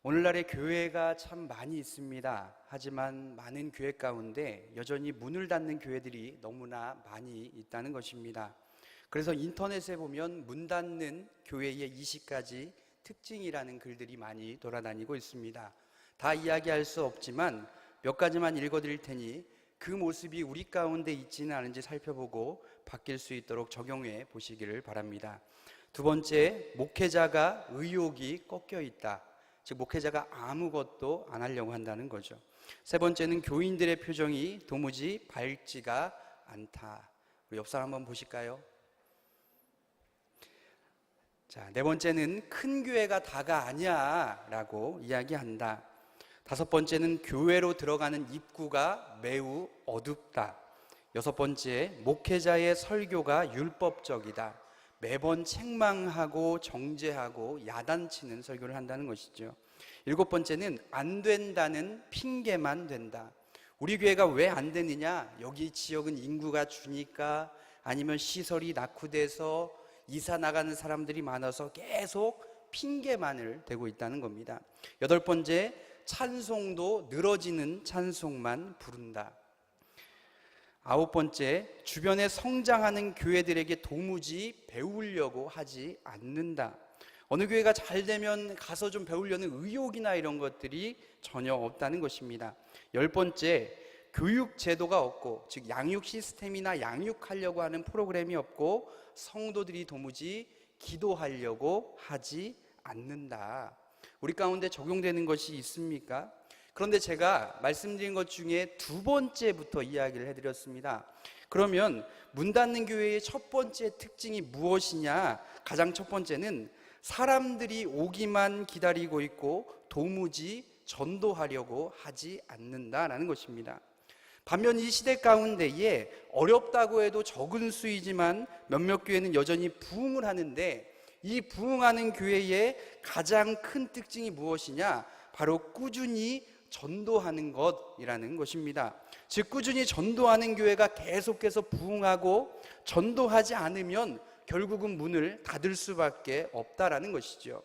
오늘날의 교회가 참 많이 있습니다. 하지만 많은 교회 가운데 여전히 문을 닫는 교회들이 너무나 많이 있다는 것입니다. 그래서 인터넷에 보면 문 닫는 교회의 20가지 특징이라는 글들이 많이 돌아다니고 있습니다. 다 이야기할 수 없지만 몇 가지만 읽어드릴 테니 그 모습이 우리 가운데 있지는 않은지 살펴보고 바뀔 수 있도록 적용해 보시기를 바랍니다. 두 번째, 목회자가 의욕이 꺾여 있다. 즉 목회자가 아무것도 안 하려고 한다는 거죠. 세 번째는 교인들의 표정이 도무지 밝지가 않다. 우리 옆 사람 한번 보실까요? 자, 네 번째는 큰 교회가 다가 아니야 라고 이야기한다. 다섯 번째는 교회로 들어가는 입구가 매우 어둡다. 여섯 번째, 목회자의 설교가 율법적이다. 매번 책망하고 정죄하고 야단치는 설교를 한다는 것이죠. 일곱 번째는 안 된다는 핑계만 된다. 우리 교회가 왜 안 되느냐? 여기 지역은 인구가 주니까, 아니면 시설이 낙후돼서 이사 나가는 사람들이 많아서 계속 핑계만을 대고 있다는 겁니다. 여덟 번째, 찬송도 늘어지는 찬송만 부른다. 아홉 번째, 주변에 성장하는 교회들에게 도무지 배우려고 하지 않는다. 어느 교회가 잘 되면 가서 좀 배우려는 의욕이나 이런 것들이 전혀 없다는 것입니다. 열 번째, 교육 제도가 없고, 즉 양육 시스템이나 양육하려고 하는 프로그램이 없고, 성도들이 도무지 기도하려고 하지 않는다. 우리 가운데 적용되는 것이 있습니까? 그런데 제가 말씀드린 것 중에 두 번째부터 이야기를 해드렸습니다. 그러면 문 닫는 교회의 첫 번째 특징이 무엇이냐? 가장 첫 번째는 사람들이 오기만 기다리고 있고 도무지 전도하려고 하지 않는다라는 것입니다. 반면 이 시대 가운데에 어렵다고 해도 적은 수이지만 몇몇 교회는 여전히 부흥을 하는데, 이 부흥하는 교회의 가장 큰 특징이 무엇이냐? 바로 꾸준히 전도하는 것이라는 것입니다. 즉 꾸준히 전도하는 교회가 계속해서 부흥하고, 전도하지 않으면 결국은 문을 닫을 수밖에 없다라는 것이죠.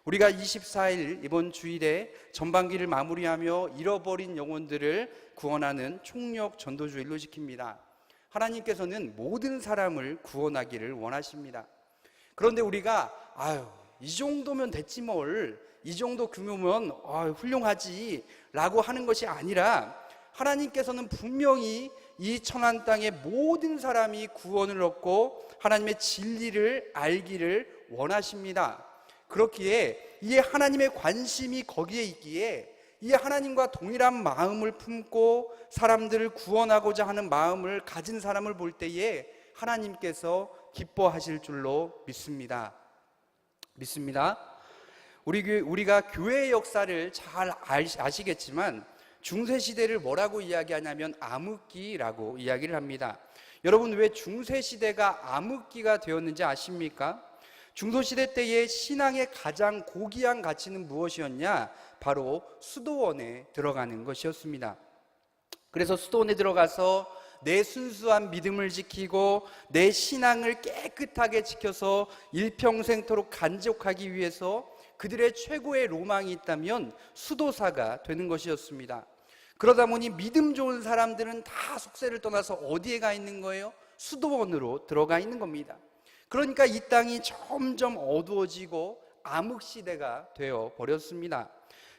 우리가 24일 이번 주일에 전반기를 마무리하며 잃어버린 영혼들을 구원하는 총력 전도주일로 지킵니다. 하나님께서는 모든 사람을 구원하기를 원하십니다. 그런데 우리가 이 정도면 됐지 뭘, 이 정도 규모면 훌륭하지 라고 하는 것이 아니라, 하나님께서는 분명히 이 천한 땅의 모든 사람이 구원을 얻고 하나님의 진리를 알기를 원하십니다. 그렇기에 이 하나님의 관심이 거기에 있기에, 이 하나님과 동일한 마음을 품고 사람들을 구원하고자 하는 마음을 가진 사람을 볼 때에 하나님께서 기뻐하실 줄로 믿습니다. 우리가 교회의 역사를 잘 아시겠지만 중세시대를 뭐라고 이야기하냐면 암흑기라고 이야기를 합니다. 여러분, 왜 중세시대가 암흑기가 되었는지 아십니까? 중소시대 때의 신앙의 가장 고귀한 가치는 무엇이었냐? 바로 수도원에 들어가는 것이었습니다. 그래서 수도원에 들어가서 내 순수한 믿음을 지키고 내 신앙을 깨끗하게 지켜서 일평생토록 간직하기 위해서 그들의 최고의 로망이 있다면 수도사가 되는 것이었습니다. 그러다 보니 믿음 좋은 사람들은 다 속세를 떠나서 어디에 가 있는 거예요? 수도원으로 들어가 있는 겁니다. 그러니까 이 땅이 점점 어두워지고 암흑시대가 되어 버렸습니다.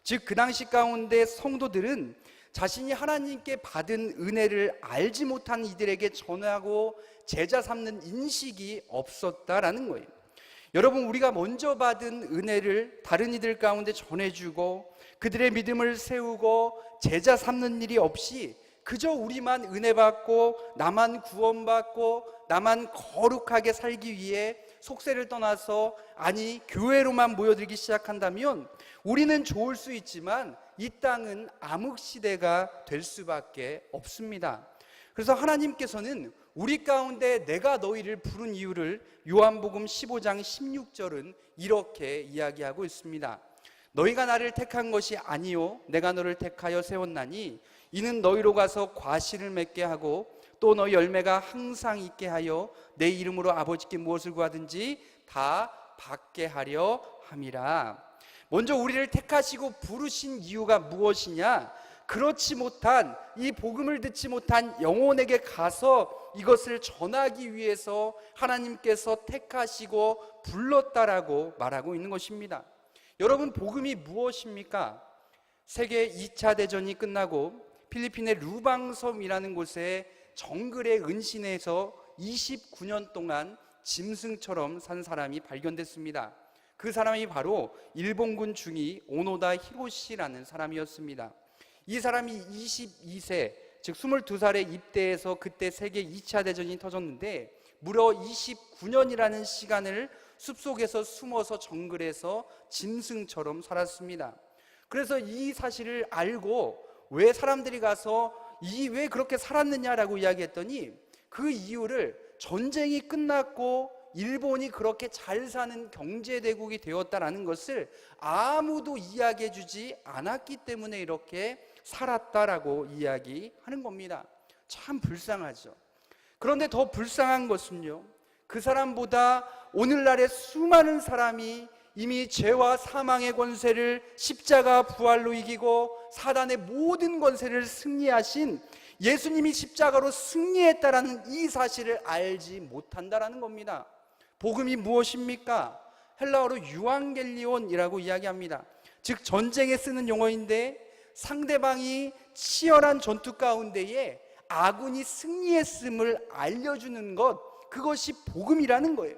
즉 그 당시 가운데 성도들은 자신이 하나님께 받은 은혜를 알지 못한 이들에게 전하고 제자 삼는 인식이 없었다라는 거예요. 여러분, 우리가 먼저 받은 은혜를 다른 이들 가운데 전해주고 그들의 믿음을 세우고 제자 삼는 일이 없이 그저 우리만 은혜 받고 나만 구원받고 나만 거룩하게 살기 위해 속세를 떠나서 교회로만 모여들기 시작한다면 우리는 좋을 수 있지만 이 땅은 암흑시대가 될 수밖에 없습니다. 그래서 하나님께서는 우리 가운데 내가 너희를 부른 이유를 요한복음 15장 16절은 이렇게 이야기하고 있습니다. 너희가 나를 택한 것이 아니요 내가 너를 택하여 세웠나니 이는 너희로 가서 과실을 맺게 하고 또 너희 열매가 항상 있게 하여 내 이름으로 아버지께 무엇을 구하든지 다 받게 하려 함이라. 먼저 우리를 택하시고 부르신 이유가 무엇이냐? 그렇지 못한, 이 복음을 듣지 못한 영혼에게 가서 이것을 전하기 위해서 하나님께서 택하시고 불렀다라고 말하고 있는 것입니다. 여러분, 복음이 무엇입니까? 세계 2차 대전이 끝나고 필리핀의 루방섬이라는 곳에 정글의 은신에서 29년 동안 짐승처럼 산 사람이 발견됐습니다. 그 사람이 바로 일본군 중위 오노다 히로시라는 사람이었습니다. 이 사람이 22세, 즉 22살에 입대해서 그때 세계 2차 대전이 터졌는데 무려 29년이라는 시간을 숲속에서 숨어서 정글에서 짐승처럼 살았습니다. 그래서 이 사실을 알고 왜 사람들이 가서 왜 그렇게 살았느냐라고 이야기했더니 그 이유를 전쟁이 끝났고 일본이 그렇게 잘 사는 경제대국이 되었다라는 것을 아무도 이야기해 주지 않았기 때문에 이렇게 살았다라고 이야기하는 겁니다. 참 불쌍하죠. 그런데 더 불쌍한 것은요, 그 사람보다 오늘날의 수많은 사람이 이미 죄와 사망의 권세를 십자가 부활로 이기고 사단의 모든 권세를 승리하신 예수님이 십자가로 승리했다라는 이 사실을 알지 못한다라는 겁니다. 복음이 무엇입니까? 헬라어로 유앙겔리온이라고 이야기합니다. 즉 전쟁에 쓰는 용어인데 상대방이 치열한 전투 가운데에 아군이 승리했음을 알려주는 것, 그것이 복음이라는 거예요.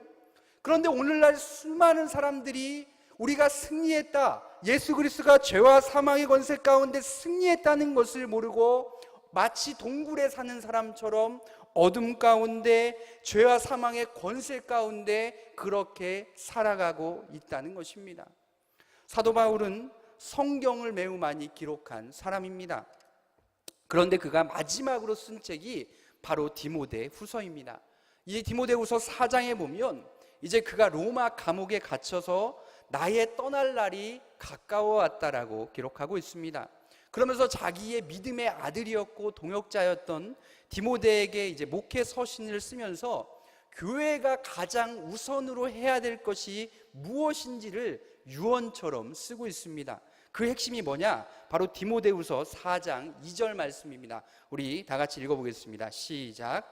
그런데 오늘날 수많은 사람들이 우리가 승리했다, 예수 그리스도가 죄와 사망의 권세 가운데 승리했다는 것을 모르고 마치 동굴에 사는 사람처럼 어둠 가운데 죄와 사망의 권세 가운데 그렇게 살아가고 있다는 것입니다. 사도 바울은 성경을 매우 많이 기록한 사람입니다. 그런데 그가 마지막으로 쓴 책이 바로 디모데 후서입니다. 이 디모데 후서 4장에 보면 이제 그가 로마 감옥에 갇혀서 나의 떠날 날이 가까워 왔다라고 기록하고 있습니다. 그러면서 자기의 믿음의 아들이었고 동역자였던 디모데에게 이제 목회 서신을 쓰면서 교회가 가장 우선으로 해야 될 것이 무엇인지를 유언처럼 쓰고 있습니다. 그 핵심이 뭐냐? 바로 디모데후서 4장 2절 말씀입니다. 우리 다 같이 읽어보겠습니다. 시작.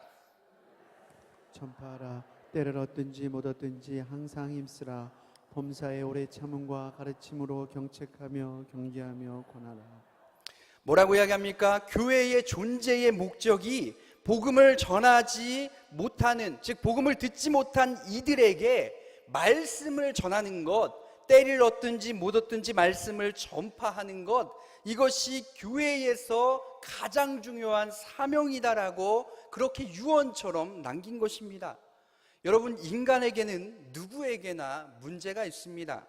전파하라. 때를 얻든지 못 얻든지 항상 힘쓰라. 범사에 오래 참음과 가르침으로 경책하며 경계하며 권하라. 뭐라고 이야기합니까? 교회의 존재의 목적이 복음을 전하지 못하는, 즉 복음을 듣지 못한 이들에게 말씀을 전하는 것, 때를 얻든지 못 얻든지 말씀을 전파하는 것, 이것이 교회에서 가장 중요한 사명이다라고 그렇게 유언처럼 남긴 것입니다. 여러분, 인간에게는 누구에게나 문제가 있습니다.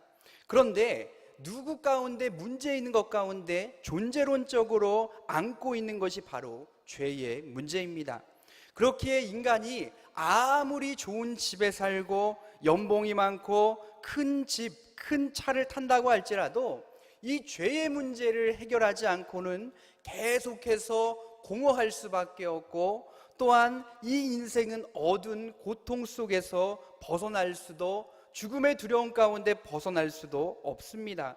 그런데 누구 가운데 문제 있는 것 가운데 존재론적으로 안고 있는 것이 바로 죄의 문제입니다. 그렇기에 인간이 아무리 좋은 집에 살고 연봉이 많고 큰 집, 큰 차를 탄다고 할지라도 이 죄의 문제를 해결하지 않고는 계속해서 공허할 수밖에 없고, 또한 이 인생은 어두운 고통 속에서 벗어날 수도, 죽음의 두려움 가운데 벗어날 수도 없습니다.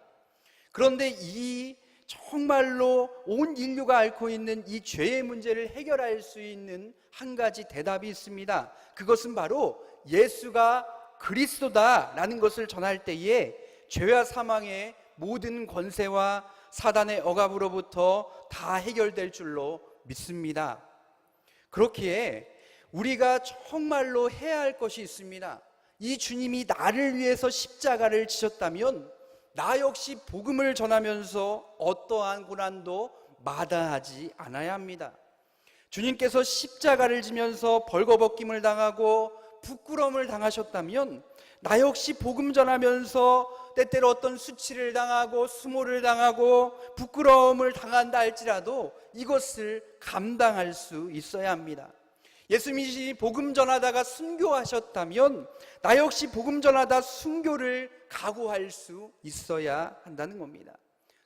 그런데 이 정말로 온 인류가 앓고 있는 이 죄의 문제를 해결할 수 있는 한 가지 대답이 있습니다. 그것은 바로 예수가 그리스도다라는 것을 전할 때에 죄와 사망의 모든 권세와 사단의 억압으로부터 다 해결될 줄로 믿습니다. 그렇기에 우리가 정말로 해야 할 것이 있습니다. 이 주님이 나를 위해서 십자가를 지셨다면 나 역시 복음을 전하면서 어떠한 고난도 마다하지 않아야 합니다. 주님께서 십자가를 지면서 벌거벗김을 당하고 부끄러움을 당하셨다면 나 역시 복음 전하면서 때때로 어떤 수치를 당하고 수모를 당하고 부끄러움을 당한다 할지라도 이것을 감당할 수 있어야 합니다. 예수님이 복음 전하다가 순교하셨다면 나 역시 복음 전하다 순교를 각오할 수 있어야 한다는 겁니다.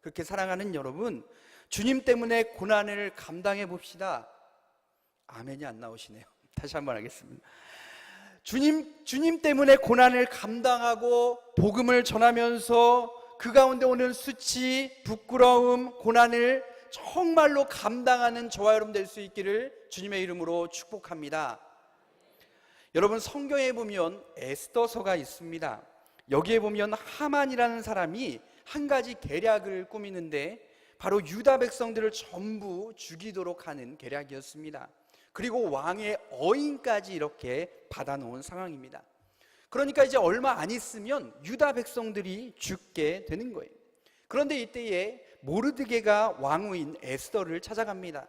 그렇게 사랑하는 여러분, 주님 때문에 고난을 감당해 봅시다. 아멘이 안 나오시네요. 다시 한번 하겠습니다. 주님 때문에 고난을 감당하고 복음을 전하면서 그 가운데 오는 수치, 부끄러움, 고난을 정말로 감당하는 저와 여러분 될 수 있기를 주님의 이름으로 축복합니다. 여러분, 성경에 보면 에스더서가 있습니다. 여기에 보면 하만이라는 사람이 한 가지 계략을 꾸미는데 바로 유다 백성들을 전부 죽이도록 하는 계략이었습니다. 그리고 왕의 어인까지 이렇게 받아놓은 상황입니다. 그러니까 이제 얼마 안 있으면 유다 백성들이 죽게 되는 거예요. 그런데 이때에 모르드게가 왕후인 에스더를 찾아갑니다.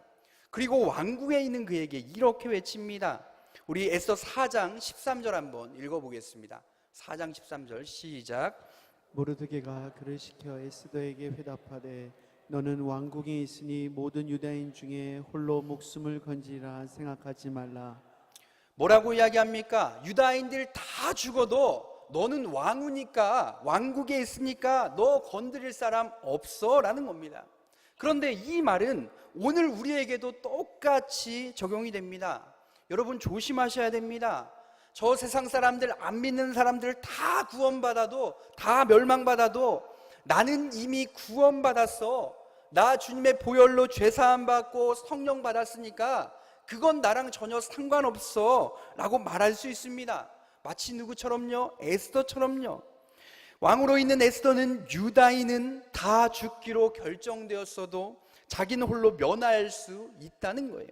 그리고 왕궁에 있는 그에게 이렇게 외칩니다. 우리 에스더 4장 13절 한번 읽어보겠습니다. 4장 13절 시작. 모르드게가 그를 시켜 에스더에게 회답하되 너는 왕궁에 있으니 모든 유다인 중에 홀로 목숨을 건지라 생각하지 말라. 뭐라고 이야기합니까? 유다인들 다 죽어도 너는 왕후니까, 왕국에 있으니까 너 건드릴 사람 없어 라는 겁니다. 그런데 이 말은 오늘 우리에게도 똑같이 적용이 됩니다. 여러분, 조심하셔야 됩니다. 저 세상 사람들, 안 믿는 사람들 다 구원받아도, 다 멸망받아도 나는 이미 구원받았어, 나 주님의 보혈로 죄사함 받고 성령 받았으니까 그건 나랑 전혀 상관없어 라고 말할 수 있습니다. 마치 누구처럼요? 에스더처럼요. 왕으로 있는 에스더는 유다인은 다 죽기로 결정되었어도 자기는 홀로 면할 수 있다는 거예요.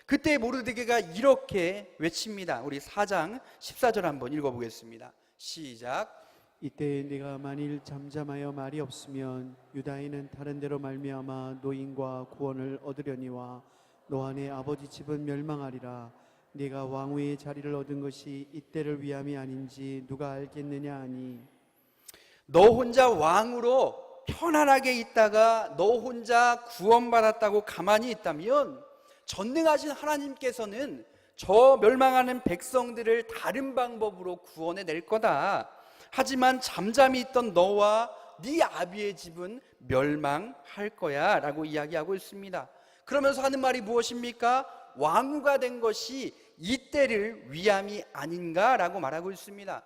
그때 모르드게가 이렇게 외칩니다. 우리 4장 14절 한번 읽어보겠습니다. 시작. 이때 네가 만일 잠잠하여 말이 없으면 유다인은 다른 데로 말미암아 노인과 구원을 얻으려니와 너와 네 아버지 집은 멸망하리라. 네가 왕후의 자리를 얻은 것이 이때를 위함이 아닌지 누가 알겠느냐 하니, 너 혼자 왕으로 편안하게 있다가 너 혼자 구원받았다고 가만히 있다면 전능하신 하나님께서는 저 멸망하는 백성들을 다른 방법으로 구원해낼 거다. 하지만 잠잠히 있던 너와 네 아비의 집은 멸망할 거야 라고 이야기하고 있습니다. 그러면서 하는 말이 무엇입니까? 왕후가 된 것이 이때를 위함이 아닌가 라고 말하고 있습니다.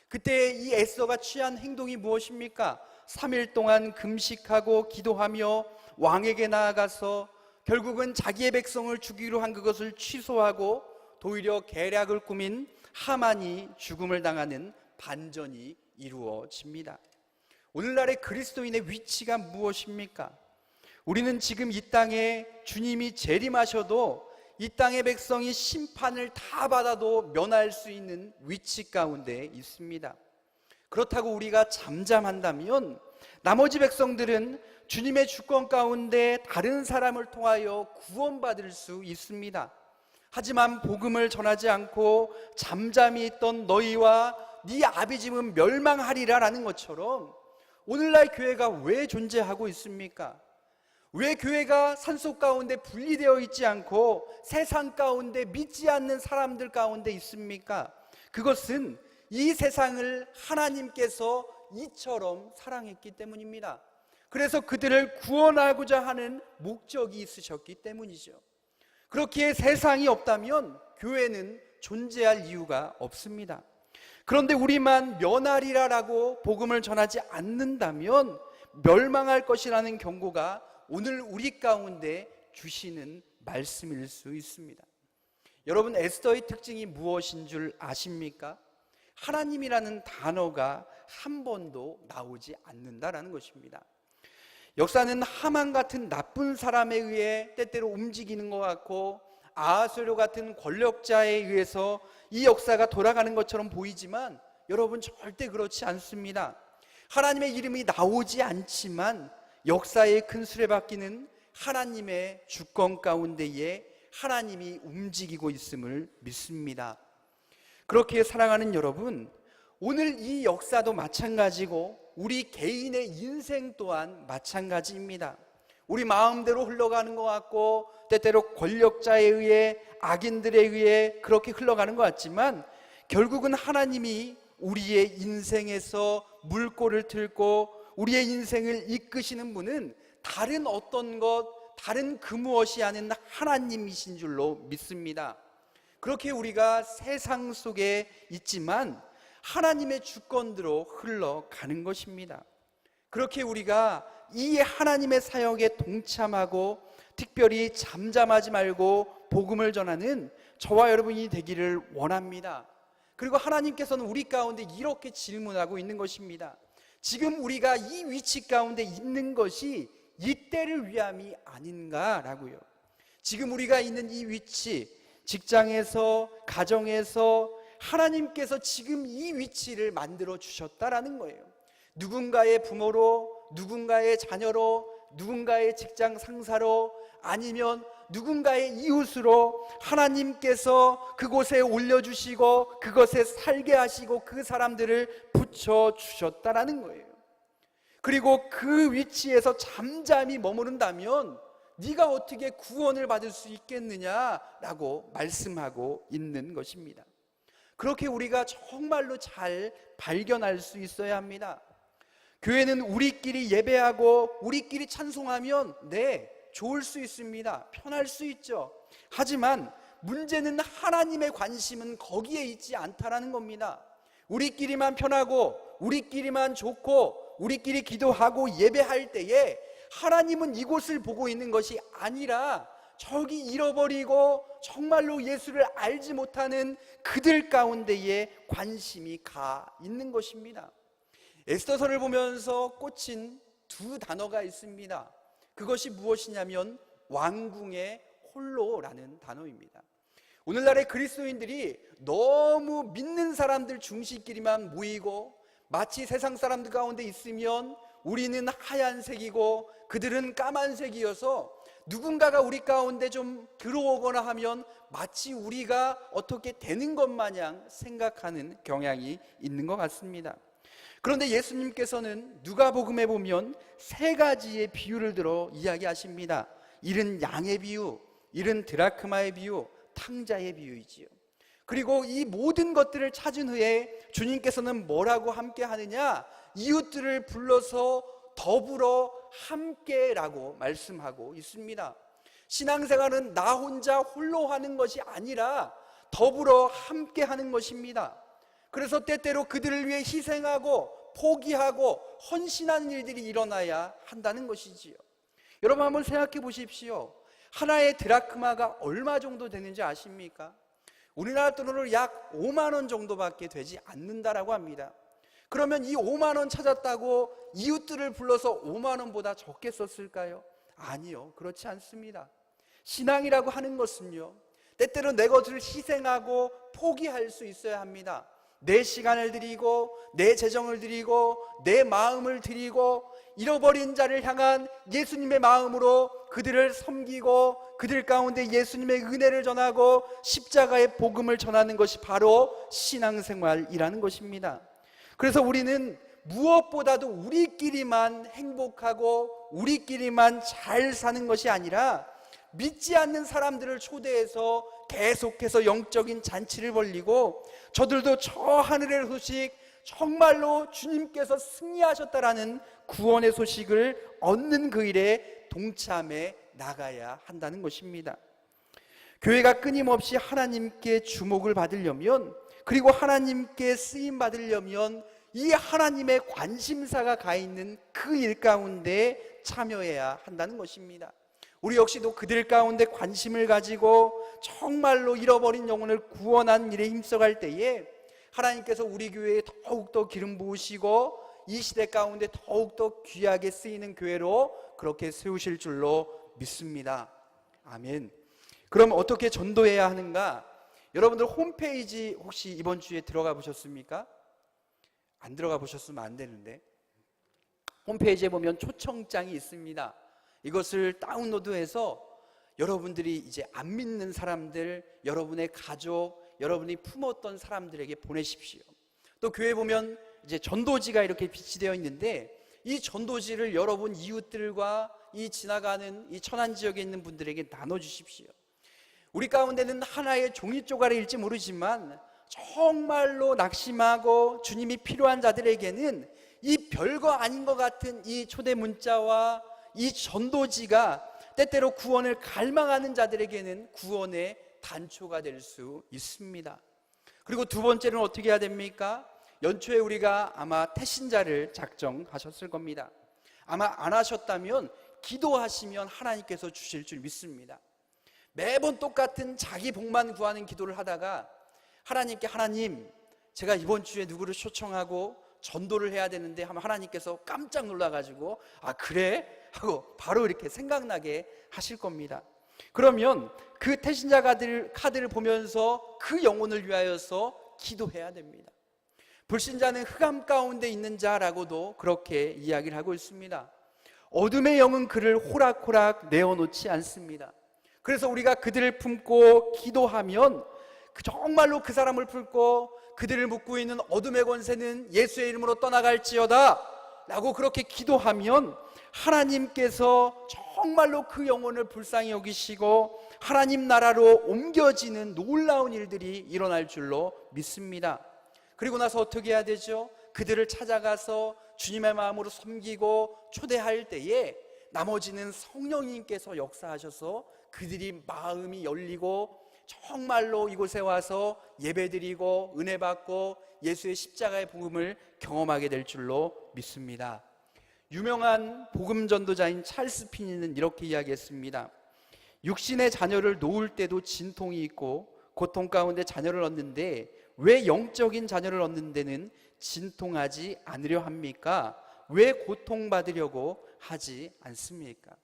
그때 이 에스더가 취한 행동이 무엇입니까? 3일 동안 금식하고 기도하며 왕에게 나아가서 결국은 자기의 백성을 죽이기로 한 그것을 취소하고 도리어 계략을 꾸민 하만이 죽음을 당하는 반전이 이루어집니다. 오늘날의 그리스도인의 위치가 무엇입니까? 우리는 지금 이 땅에 주님이 재림하셔도 이 땅의 백성이 심판을 다 받아도 면할 수 있는 위치 가운데 있습니다. 그렇다고 우리가 잠잠한다면 나머지 백성들은 주님의 주권 가운데 다른 사람을 통하여 구원받을 수 있습니다. 하지만 복음을 전하지 않고 잠잠히 있던 너희와 네 아비 집은 멸망하리라 라는 것처럼 오늘날 교회가 왜 존재하고 있습니까? 왜 교회가 산속 가운데 분리되어 있지 않고 세상 가운데 믿지 않는 사람들 가운데 있습니까? 그것은 이 세상을 하나님께서 이처럼 사랑했기 때문입니다. 그래서 그들을 구원하고자 하는 목적이 있으셨기 때문이죠. 그렇기에 세상이 없다면 교회는 존재할 이유가 없습니다. 그런데 우리만 면하리라라고 복음을 전하지 않는다면 멸망할 것이라는 경고가 오늘 우리 가운데 주시는 말씀일 수 있습니다. 여러분, 에스더의 특징이 무엇인 줄 아십니까? 하나님이라는 단어가 한 번도 나오지 않는다라는 것입니다. 역사는 하만 같은 나쁜 사람에 의해 때때로 움직이는 것 같고 아하스웨로 같은 권력자에 의해서 이 역사가 돌아가는 것처럼 보이지만 여러분, 절대 그렇지 않습니다. 하나님의 이름이 나오지 않지만 역사의 큰 수레바퀴는 하나님의 주권 가운데에 하나님이 움직이고 있음을 믿습니다. 그렇게 사랑하는 여러분, 오늘 이 역사도 마찬가지고 우리 개인의 인생 또한 마찬가지입니다. 우리 마음대로 흘러가는 것 같고 때때로 권력자에 의해 악인들에 의해 그렇게 흘러가는 것 같지만 결국은 하나님이 우리의 인생에서 물꼬를 틀고 우리의 인생을 이끄시는 분은 다른 어떤 것, 다른 그 무엇이 아닌 하나님이신 줄로 믿습니다. 그렇게 우리가 세상 속에 있지만 하나님의 주권대로 흘러가는 것입니다. 그렇게 우리가 이 하나님의 사역에 동참하고 특별히 잠잠하지 말고 복음을 전하는 저와 여러분이 되기를 원합니다. 그리고 하나님께서는 우리 가운데 이렇게 질문하고 있는 것입니다. 지금 우리가 이 위치 가운데 있는 것이 이때를 위함이 아닌가라고요. 지금 우리가 있는 이 위치, 직장에서, 가정에서 하나님께서 지금 이 위치를 만들어 주셨다라는 거예요. 누군가의 부모로, 누군가의 자녀로, 누군가의 직장 상사로, 아니면 누군가의 이웃으로 하나님께서 그곳에 올려주시고 그것에 살게 하시고 그 사람들을 붙여주셨다라는 거예요. 그리고 그 위치에서 잠잠히 머무른다면 네가 어떻게 구원을 받을 수 있겠느냐라고 말씀하고 있는 것입니다. 그렇게 우리가 정말로 잘 발견할 수 있어야 합니다. 교회는 우리끼리 예배하고 우리끼리 찬송하면 좋을 수 있습니다. 편할 수 있죠. 하지만 문제는 하나님의 관심은 거기에 있지 않다라는 겁니다. 우리끼리만 편하고 우리끼리만 좋고 우리끼리 기도하고 예배할 때에 하나님은 이곳을 보고 있는 것이 아니라 저기 잃어버리고 정말로 예수를 알지 못하는 그들 가운데에 관심이 가 있는 것입니다. 에스더서를 보면서 꽂힌 두 단어가 있습니다. 그것이 무엇이냐면 왕궁의 홀로라는 단어입니다. 오늘날의 그리스도인들이 너무 믿는 사람들 중심끼리만 모이고 마치 세상 사람들 가운데 있으면 우리는 하얀색이고 그들은 까만색이어서 누군가가 우리 가운데 좀 들어오거나 하면 마치 우리가 어떻게 되는 것 마냥 생각하는 경향이 있는 것 같습니다. 그런데 예수님께서는 누가복음에 보면 세 가지의 비유를 들어 이야기하십니다. 일은 양의 비유, 일은 드라크마의 비유, 탕자의 비유이지요. 그리고 이 모든 것들을 찾은 후에 주님께서는 뭐라고 함께 하느냐? 이웃들을 불러서 더불어 함께라고 말씀하고 있습니다. 신앙생활은 나 혼자 홀로 하는 것이 아니라 더불어 함께 하는 것입니다. 그래서 때때로 그들을 위해 희생하고 포기하고 헌신하는 일들이 일어나야 한다는 것이지요. 여러분 한번 생각해 보십시오. 하나의 드라크마가 얼마 정도 되는지 아십니까? 우리나라 돈으로 약 5만 원 정도밖에 되지 않는다라고 합니다. 그러면 이 5만 원 찾았다고 이웃들을 불러서 5만 원보다 적게 썼을까요? 아니요, 그렇지 않습니다. 신앙이라고 하는 것은요, 때때로 내 것을 희생하고 포기할 수 있어야 합니다. 내 시간을 드리고 내 재정을 드리고 내 마음을 드리고 잃어버린 자를 향한 예수님의 마음으로 그들을 섬기고 그들 가운데 예수님의 은혜를 전하고 십자가의 복음을 전하는 것이 바로 신앙생활이라는 것입니다. 그래서 우리는 무엇보다도 우리끼리만 행복하고 우리끼리만 잘 사는 것이 아니라 믿지 않는 사람들을 초대해서 계속해서 영적인 잔치를 벌리고 저들도 저 하늘의 소식, 정말로 주님께서 승리하셨다라는 구원의 소식을 얻는 그 일에 동참해 나가야 한다는 것입니다. 교회가 끊임없이 하나님께 주목을 받으려면, 그리고 하나님께 쓰임 받으려면 이 하나님의 관심사가 가 있는 그 일 가운데 참여해야 한다는 것입니다. 우리 역시도 그들 가운데 관심을 가지고 정말로 잃어버린 영혼을 구원하는 일에 힘써갈 때에 하나님께서 우리 교회에 더욱더 기름 부으시고 이 시대 가운데 더욱더 귀하게 쓰이는 교회로 그렇게 세우실 줄로 믿습니다. 아멘. 그럼 어떻게 전도해야 하는가? 여러분들 홈페이지 혹시 이번 주에 들어가 보셨습니까? 안 들어가 보셨으면 안 되는데, 홈페이지에 보면 초청장이 있습니다. 이것을 다운로드해서 여러분들이 이제 안 믿는 사람들, 여러분의 가족, 여러분이 품었던 사람들에게 보내십시오. 또 교회 보면 이제 전도지가 이렇게 비치되어 있는데 이 전도지를 여러분 이웃들과 이 지나가는 이 천안 지역에 있는 분들에게 나눠주십시오. 우리 가운데는 하나의 종이 쪼가리일지 모르지만 정말로 낙심하고 주님이 필요한 자들에게는 이 별거 아닌 것 같은 이 초대 문자와 이 전도지가 때때로 구원을 갈망하는 자들에게는 구원의 단초가 될 수 있습니다. 그리고 두 번째는 어떻게 해야 됩니까? 연초에 우리가 아마 태신자를 작정하셨을 겁니다. 아마 안 하셨다면 기도하시면 하나님께서 주실 줄 믿습니다. 매번 똑같은 자기 복만 구하는 기도를 하다가 하나님께 하나님 제가 이번 주에 누구를 초청하고 전도를 해야 되는데 하면 하나님께서 깜짝 놀라가지고 아 그래? 하고 바로 이렇게 생각나게 하실 겁니다. 그러면 그 태신자 카드를 보면서 그 영혼을 위하여서 기도해야 됩니다. 불신자는 흑암 가운데 있는 자라고도 그렇게 이야기를 하고 있습니다. 어둠의 영은 그를 호락호락 내어놓지 않습니다. 그래서 우리가 그들을 품고 기도하면 정말로 그 사람을 품고 그들을 묶고 있는 어둠의 권세는 예수의 이름으로 떠나갈지어다 라고 그렇게 기도하면 하나님께서 정말로 그 영혼을 불쌍히 여기시고 하나님 나라로 옮겨지는 놀라운 일들이 일어날 줄로 믿습니다. 그리고 나서 어떻게 해야 되죠? 그들을 찾아가서 주님의 마음으로 섬기고 초대할 때에 나머지는 성령님께서 역사하셔서 그들이 마음이 열리고 정말로 이곳에 와서 예배드리고 은혜 받고 예수의 십자가의 복음을 경험하게 될 줄로 믿습니다. 유명한 복음 전도자인 찰스 피니는 이렇게 이야기했습니다. 육신의 자녀를 놓을 때도 진통이 있고 고통 가운데 자녀를 얻는데 왜 영적인 자녀를 얻는 데는 진통하지 않으려 합니까? 왜 고통받으려고 하지 않습니까?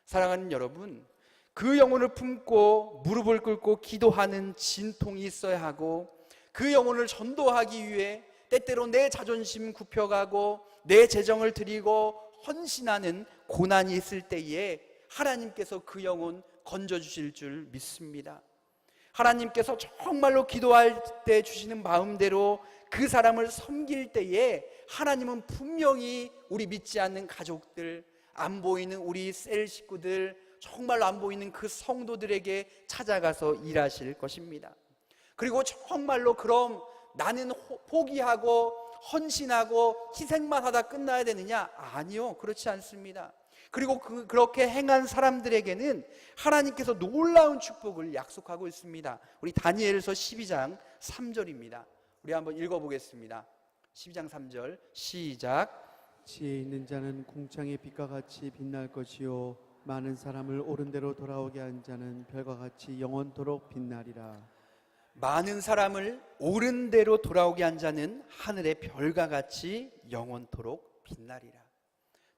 사랑하는 여러분, 그 영혼을 품고 무릎을 꿇고 기도하는 진통이 있어야 하고 그 영혼을 전도하기 위해 때때로 내 자존심 굽혀가고 내 재정을 드리고 헌신하는 고난이 있을 때에 하나님께서 그 영혼 건져주실 줄 믿습니다. 하나님께서 정말로 기도할 때 주시는 마음대로 그 사람을 섬길 때에 하나님은 분명히 우리 믿지 않는 가족들, 안 보이는 우리 셀 식구들, 정말로 안 보이는 그 성도들에게 찾아가서 일하실 것입니다. 그리고 정말로 그럼 나는 포기하고 헌신하고 희생만 하다 끝나야 되느냐? 아니요, 그렇지 않습니다. 그리고 그렇게 행한 사람들에게는 하나님께서 놀라운 축복을 약속하고 있습니다. 우리 다니엘서 12장 3절입니다. 우리 한번 읽어보겠습니다. 12장 3절 시작. 지혜 있는 자는 궁창의 빛과 같이 빛날 것이요 많은 사람을 옳은 대로 돌아오게 한 자는 별과 같이 영원토록 빛나리라. 많은 사람을 옳은 대로 돌아오게 한 자는 하늘의 별과 같이 영원토록 빛나리라.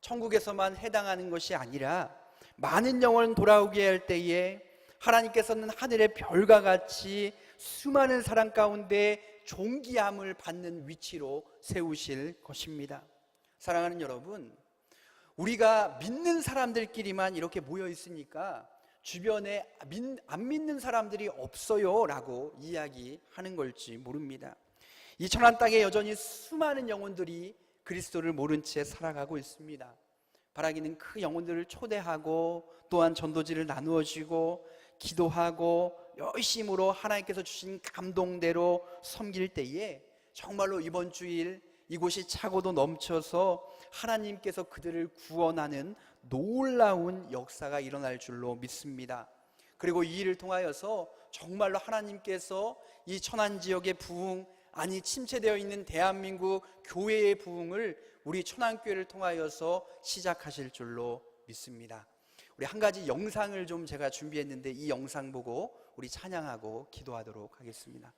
천국에서만 해당하는 것이 아니라 많은 영혼 돌아오게 할 때에 하나님께서는 하늘의 별과 같이 수많은 사람 가운데 존귀함을 받는 위치로 세우실 것입니다. 사랑하는 여러분, 우리가 믿는 사람들끼리만 이렇게 모여 있으니까 주변에 안 믿는 사람들이 없어요 라고 이야기하는 걸지 모릅니다. 이 천한 땅에 여전히 수많은 영혼들이 그리스도를 모른 채 살아가고 있습니다. 바라기는 그 영혼들을 초대하고 또한 전도지를 나누어 주고 기도하고 열심으로 하나님께서 주신 감동대로 섬길 때에 정말로 이번 주일 이곳이 차고도 넘쳐서 하나님께서 그들을 구원하는 놀라운 역사가 일어날 줄로 믿습니다. 그리고 이 일을 통하여서 정말로 하나님께서 이 천안 지역의 부흥, 아니 침체되어 있는 대한민국 교회의 부흥을 우리 천안교회를 통하여서 시작하실 줄로 믿습니다. 우리 한 가지 영상을 좀 제가 준비했는데 이 영상 보고 우리 찬양하고 기도하도록 하겠습니다.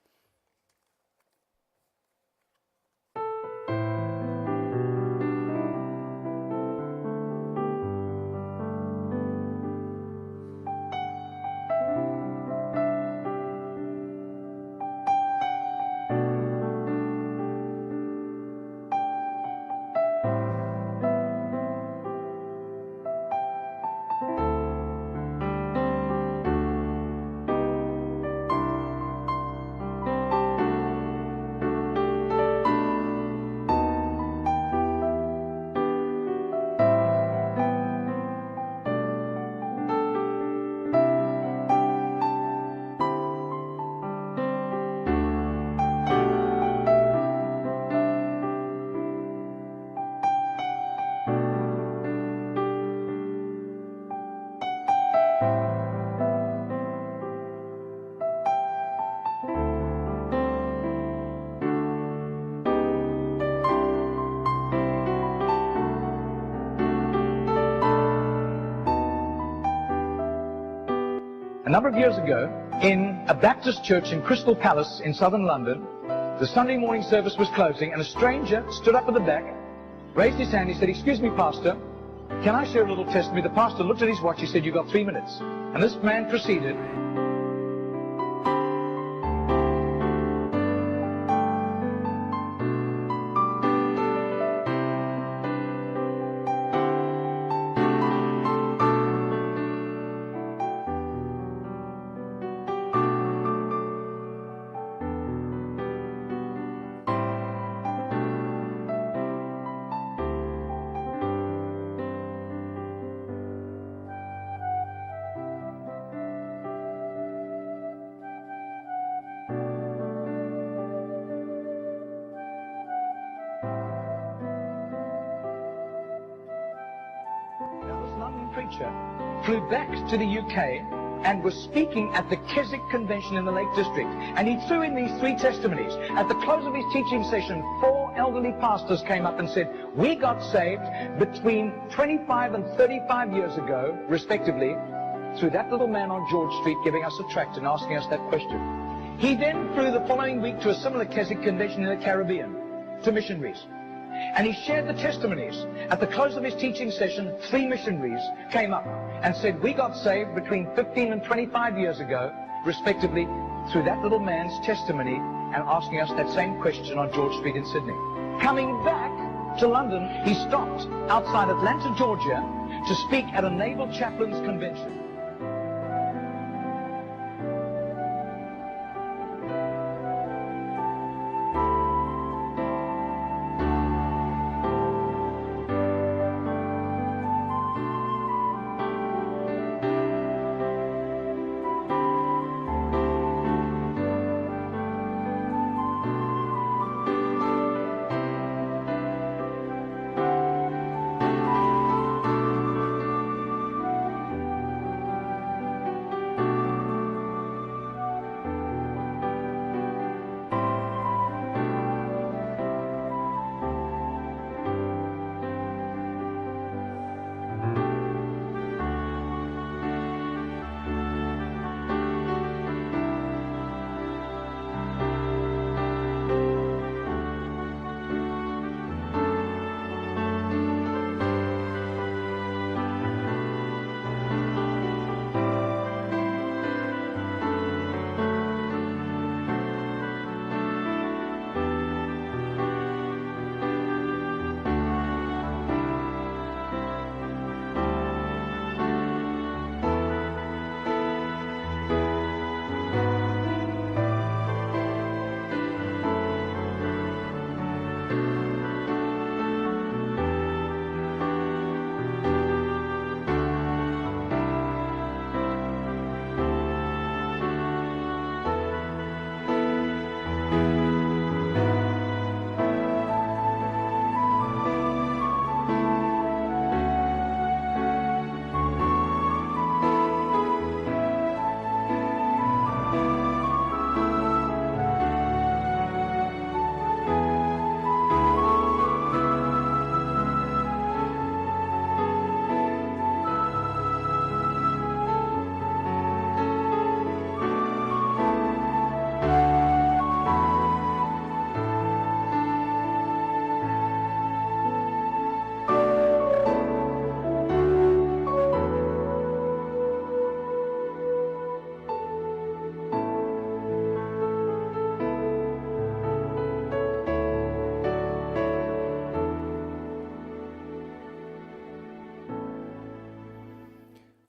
number of years ago in a Baptist church in Crystal Palace in southern London. The Sunday morning service was closing and a stranger stood up at the back, raised his hand, he said, "Excuse me, Pastor, can I share a little testimony?" The pastor looked at his watch, he said, "You've got 3 minutes." And this man proceeded. Preacher flew back to the UK and was speaking at the Keswick Convention in the Lake District, and he threw in these 3 testimonies. At the close of his teaching session, 4 elderly pastors came up and said, "We got saved between 25 and 35 years ago, respectively, through that little man on George Street giving us a tract and asking us that question." He then flew the following week to a similar Keswick Convention in the Caribbean, to missionaries. And he shared the testimonies. At the close of his teaching session, 3 missionaries came up and said, "We got saved between 15 and 25 years ago, respectively, through that little man's testimony and asking us that same question on George Street in Sydney." Coming back to London, he stopped outside Atlanta, Georgia, to speak at a Naval Chaplains Convention.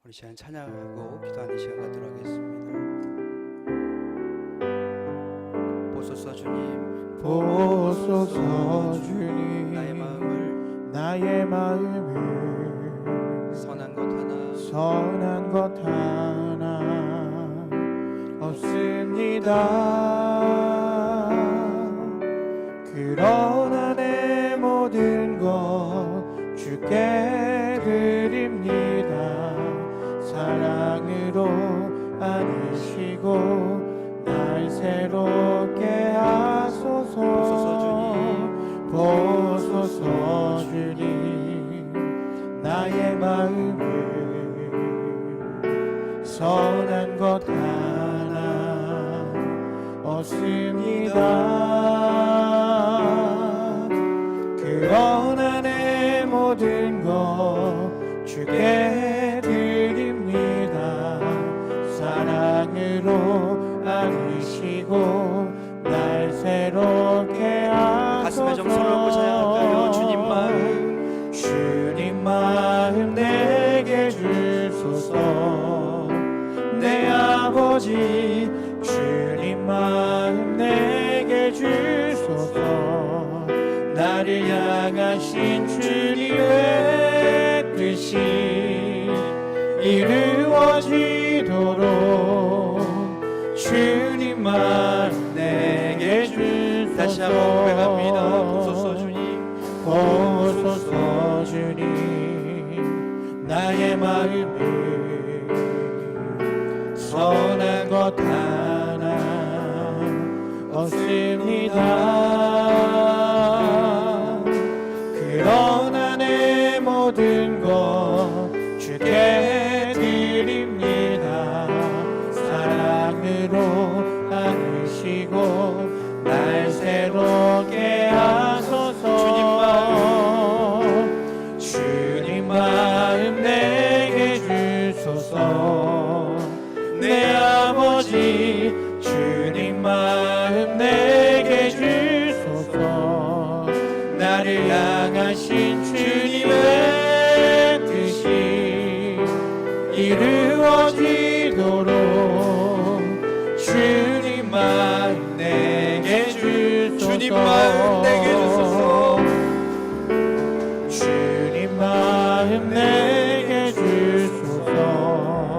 우리 시간 찬양하고 기도하는 시간 갖도록 하겠습니다. 보소서 주님, 보소서 주님, 나의 마음을 선한 것 하나 없습니다. 그러나 내 모든 것 주께 드립니다. 사랑으로 안으시고 날 새롭게 하소서. 보소서 주님, 나의 마음을 선한 것 없습니다. 그러나 내 모든 것 주께 드립니다. 사랑으로 안으시고 날 새롭게 하소서. 가슴에 좀 손을 얹고 찬양할까요? 주님 마음 내게 주소서. 내 아버지 주님 마음 내게 주소서. 나를 향하신 주님의 뜻이 이루어지도록 주님 마음 내게 주소서. 다시 한번 고백합니다. 보소서 주님, 보소서 주님. 나의 마음을 선한 것 하나 없습니다. 그러나 내 모든 것 주께 드립니다. 사랑으로 안으시고 날 새롭게 하소서. 주님 마음 내게 주소서. 내 아버지 주님 마음 내게 주소서. 나를 향하신 주님의 뜻이 이루어지도록 주님 마음 내게 주소서. 주님 마음 내게 주소서. 주님 마음 내게 주소서.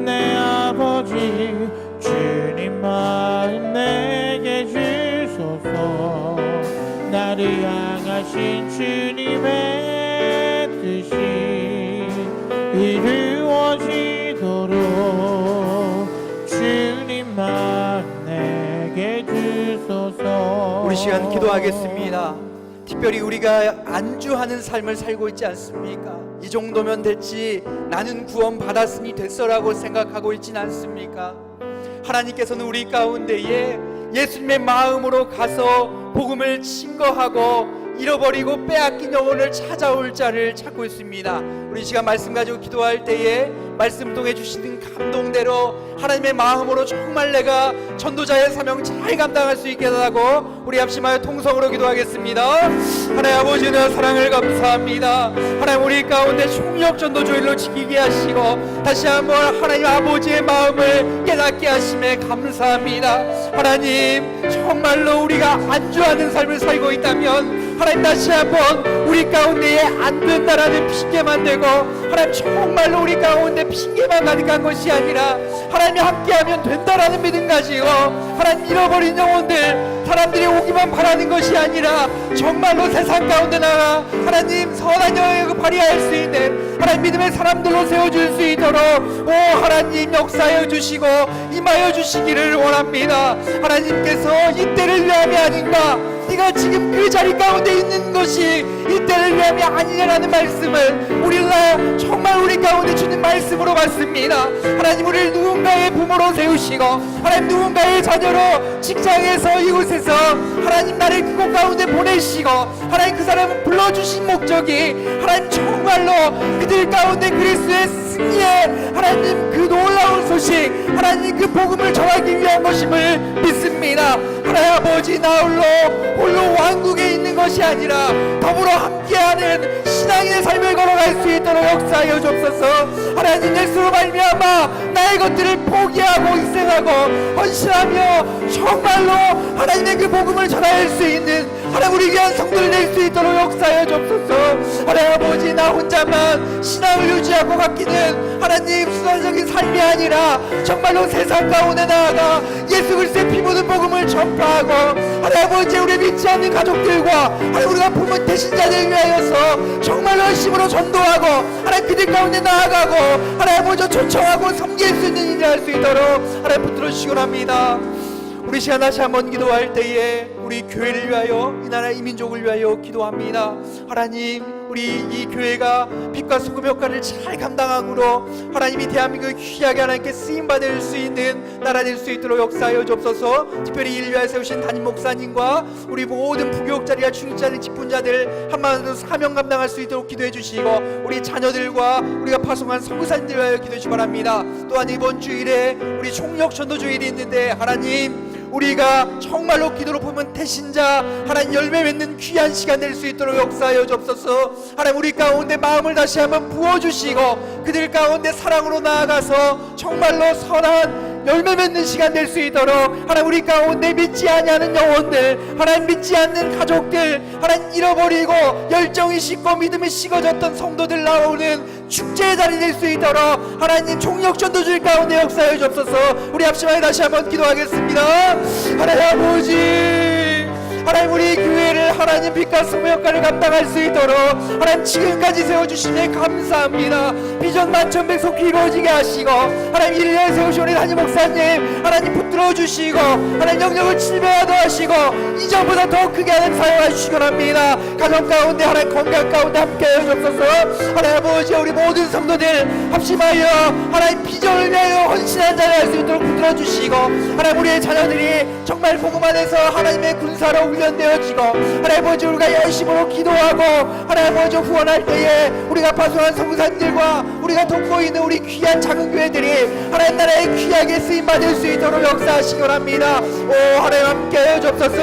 내 아버지 주님 마음 내게 주소서. 나를 향하신 주님의 뜻이 이루어지도록 주님 마음 내게 주소서. 우리 시간 기도하겠습니다. 특별히 우리가 안주하는 삶을 살고 있지 않습니까? 이 정도면 됐지, 나는 구원 받았으니 됐어라고 생각하고 있지는 않습니까? 하나님께서는 우리 가운데에 예수님의 마음으로 가서 복음을 증거하고 잃어버리고 빼앗긴 영혼을 찾아올 자를 찾고 있습니다. 우리 시간 말씀 가지고 기도할 때에 말씀 통해 주시는 감동대로 하나님의 마음으로 정말 내가 전도자의 사명 잘 감당할 수 있게 하라고 우리 합심하여 통성으로 기도하겠습니다. 하나님 아버지, 는 사랑을 감사합니다. 하나님 우리 가운데 총력 전도조일로 지키게 하시고 다시 한번 하나님 아버지의 마음을 깨닫게 하심에 감사합니다. 하나님 정말로 우리가 안주하는 삶을 살고 있다면 하나님 다시 한번 우리 가운데에 안 된다라는 핑계만 대고 하나님 정말로 우리 가운데 핑계만 가득한 것이 아니라 하나님이 함께하면 된다라는 믿음 가지고 하나님 잃어버린 영혼들 사람들이 오기만 바라는 것이 아니라 정말로 세상 가운데 나가 하나님 선한 영역을 발휘할 수 있는 하나님 믿음의 사람들로 세워줄 수 있도록 오 하나님 역사해 주시고 임하여 주시기를 원합니다. 하나님께서 이때를 위함이 아닌가, 네가 지금 그 자리 가운데 있는 것이 이때를 위함이 아니냐라는 말씀을 우리가 정말 우리 가운데 주는 말씀으로 받습니다. 하나님 우리를 누군가의 부모로 세우시고 하나님 누군가의 자녀로 직장에서 이곳에서 하나님 나를 그곳 가운데 보내시고 하나님 그 사람을 불러주신 목적이 하나님 정말로 그들 가운데 그리스도의 승리의 하나님 그 놀라운 소식 하나님 그 복음을 전하기 위한 것임을 믿습니다. 하나님 아버지 나 홀로 왕국에 있는 것이 아니라 더불어 함께하는 신앙의 삶을 걸어갈 수 있도록 역사하여 주옵소서. 하나님 예수로 말미암아 나의 것들을 포기하고 희생하고 헌신하며 정말로 하나님의 그 복음을 전할 수 있는 하나님 우리 귀한 성도를 낼 수 있도록 역사하여 주옵소서. 하나님 아버지 나 혼자만 신앙을 유지하고 갖기는 하나님 수단적인 삶이 아니라 정말로 세상 가운데 나아가 예수 그리스도의 피 묻은 복음을 전파하고 하나님 아버지 우리 믿지 않는 가족들과 하나님 우리가 품은 대신자들 위하여서 정말로 열심으로 전도하고 하나님 그들 가운데 나아가고 하나님 아버지 초청하고 섬길 수 있는 일을 할 수 있도록 하나님 붙들어 주시기 원합니다. 우리 시간 다시 한번 기도할 때에 우리 교회를 위하여, 이 나라 이 민족을 위하여 기도합니다. 하나님, 우리 이 교회가 빛과 소금 역할을 잘 감당함으로 하나님이 대한민국을 귀하게 하나님께 쓰임받을 수 있는 나라 될 수 있도록 역사하여 주옵소서. 특별히 이를 위하여 세우신 담임 목사님과 우리 모든 부교육자리와 중직자리 직분자들 한마디로 사명 감당할 수 있도록 기도해 주시고, 우리 자녀들과 우리가 파송한 선교사님들 위하여 기도해 주시 바랍니다. 또한 이번 주일에 우리 총력 전도 주일이 있는데, 하나님, 우리가 정말로 기도로 보면 대신자 하나님 열매 맺는 귀한 시간 될 수 있도록 역사하여 주옵소서. 하나님, 우리 가운데 마음을 다시 한번 부어주시고 그들 가운데 사랑으로 나아가서 정말로 선한 열매 맺는 시간 될 수 있도록, 하나님, 우리 가운데 믿지 아니하는 영혼들, 하나님, 믿지 않는 가족들, 하나님, 잃어버리고 열정이 식고 믿음이 식어졌던 성도들 나오는 축제의 자리 될 수 있도록 하나님 총력 전도주의 가운데 역사해 주옵소서. 우리 합심하여 다시 한번 기도하겠습니다. 하나님 아버지, 하나님, 우리 교회를 하나님 빛과 소금 역할을 감당할 수 있도록 하나님 지금까지 세워주시니 감사합니다. 비전 만천백 속히 이루어지게 하시고, 하나님 이를 위해 세우신 우리 담임 목사님 하나님 붙들어 주시고, 하나님 영역을 지배하도 하시고 이전보다 더 크게 하나님 사용하시기 원합니다. 가정 가운데 하나님 건강 가운데 함께하여 주옵소서. 하나님 아버지, 우리 모든 성도들 합심하여 하나님 비전을 위하여 헌신한 자를 할 수 있도록 붙들어 주시고, 하나님 우리의 자녀들이 정말 복음 안에서 하나님의 군사로 훈련되어지고, 하나님 아버지 우리가 열심으로 기도하고 하나님 아버지 후원할 때에 우리가 파송한 성산들과 우리가 돕고 있는 우리 귀한 작은 교회들이 하나님 나라에 귀하게 쓰임받을 수 있도록 역사하시기 원합니다. 오 하나님 함께하여 주옵소서.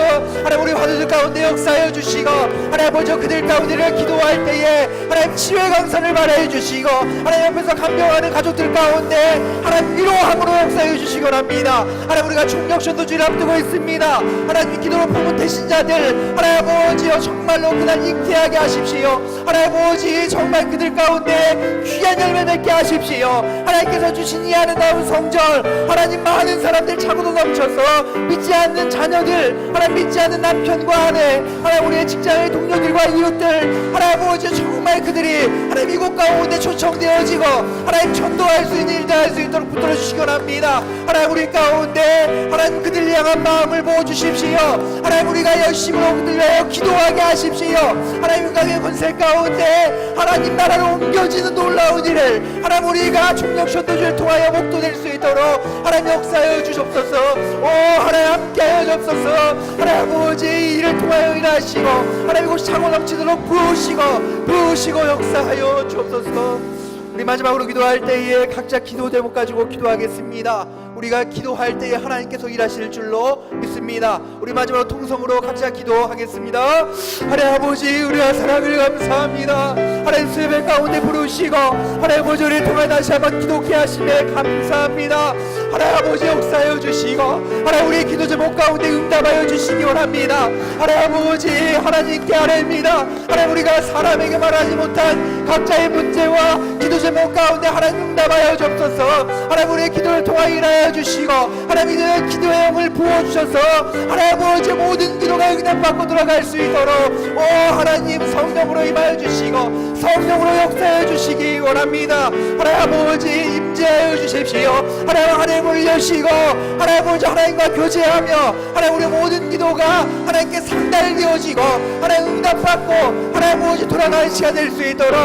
하나님 우리 화두들 가운데 역사하여 주시고, 하나님 아버지 그들 가운데를 기도할 때에 하나님 치유의 강선을 말해 주시고, 하나님 옆에서 감동하는 가족들 가운데 하나님 위로함으로 역사해 주시기 원합니다. 하나님 우리가 총력전도주의를 앞두고 있습니다. 하나님 기도로 품은 대신자들 하나님 아버지여 정말로 그날 잉태하게 하십시오. 하나님 아버지 정말 그들 가운데 귀한 열매 맺게 하십시오. 하나님께서 주신 이 아름다운 성전, 하나님 많은 사람들 차고도 넘쳐서 믿지 않는 자녀들, 하나님 믿지 않는 남편과 아내, 하나님 우리의 직장의 동료들과 이웃들, 하나님 아버지 정말 그들이 하나님 이곳 가운데 초청되어지고 하나님 전도할 수 있는 일들 할 수 있도록 붙들어 주시기 원합니다. 하나님 우리 가운데 하나님 그들 향한 마음을 모아 주십시오. 하나님 우리가 열심으로 그들 위하여 기도하게 하십시오. 하나님 인간의 권세 가운데 하나님 나라로 옮겨지는 놀라운 일을 하나님 우리가 총력전도주를 통하여 목도될 수 있도록 하나님 역사하여 주옵소서. 오 하나님 함께하여 주옵소서. 하나님 아버지 이 일을 통하여 일하시고 하나님 이곳이 차고 넘치도록 부으시고 역사하여 주옵소서. 우리 마지막으로 기도할 때에 각자 기도 제목 가지고 기도하겠습니다. 우리가 기도할 때에 하나님께서 일하실 줄로 믿습니다. 우리 마지막으로 통성으로 각자 기도하겠습니다. 하나님 아버지 우리가 사랑을 감사합니다. 하나님 수협의 가운데 부르시고 하나님 아버지 우리를 통해 다시 한번 기도케 하심에 감사합니다. 하나님 아버지 역사하여 주시고 하나님 우리의 기도 제목 가운데 응답하여 주시기 원합니다. 하나님 아버지 하나님께 아뢰입니다. 하나님 우리가 사람에게 말하지 못한 각자의 문제와 기도 제목 가운데 하나님 응답하여 주옵소서. 하나님 우리의 기도를 통하여 일하여 주시고 하나님 이들의 기도의 영을 부어주셔서 하나님 아버지 모든 기도가 응답받고 돌아갈 수 있도록 오 하나님 성령으로 임하여 주시고 성령으로 역사해 주시기 원합니다. 하나님 아버지 임재하여 주십시오. 하나님을 여시고 하나님 아버지 하나님과 교제하며 하나님 우리 모든 기도가 하나님께 상달되어지고 하나님 응답받고 하나님 아버지 돌아가는 시간 될 수 있도록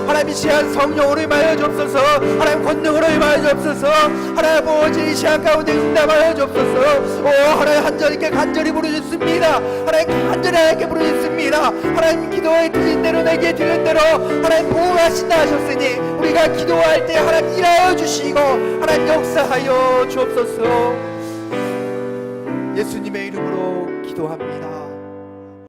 하나님 이 시간 성령으로 임하여 주옵소서. 하나님 권능으로 임하여 주옵소서. 하나님 아버지 이 시간 가운데 응답하여 주옵소서. 오 하나님 한절이께 간절히 부르짖습니다. 하나님 간절히 하나님께 부르짖습니다. 하나님 기도에 들린 대로 내게 들린 대로 하나님 보호하신다 하셨으니 우리가 기도할 때 하나님 일하여 주시고 하나님 역사하여 주옵소서. 예수님의 이름으로 기도합니다.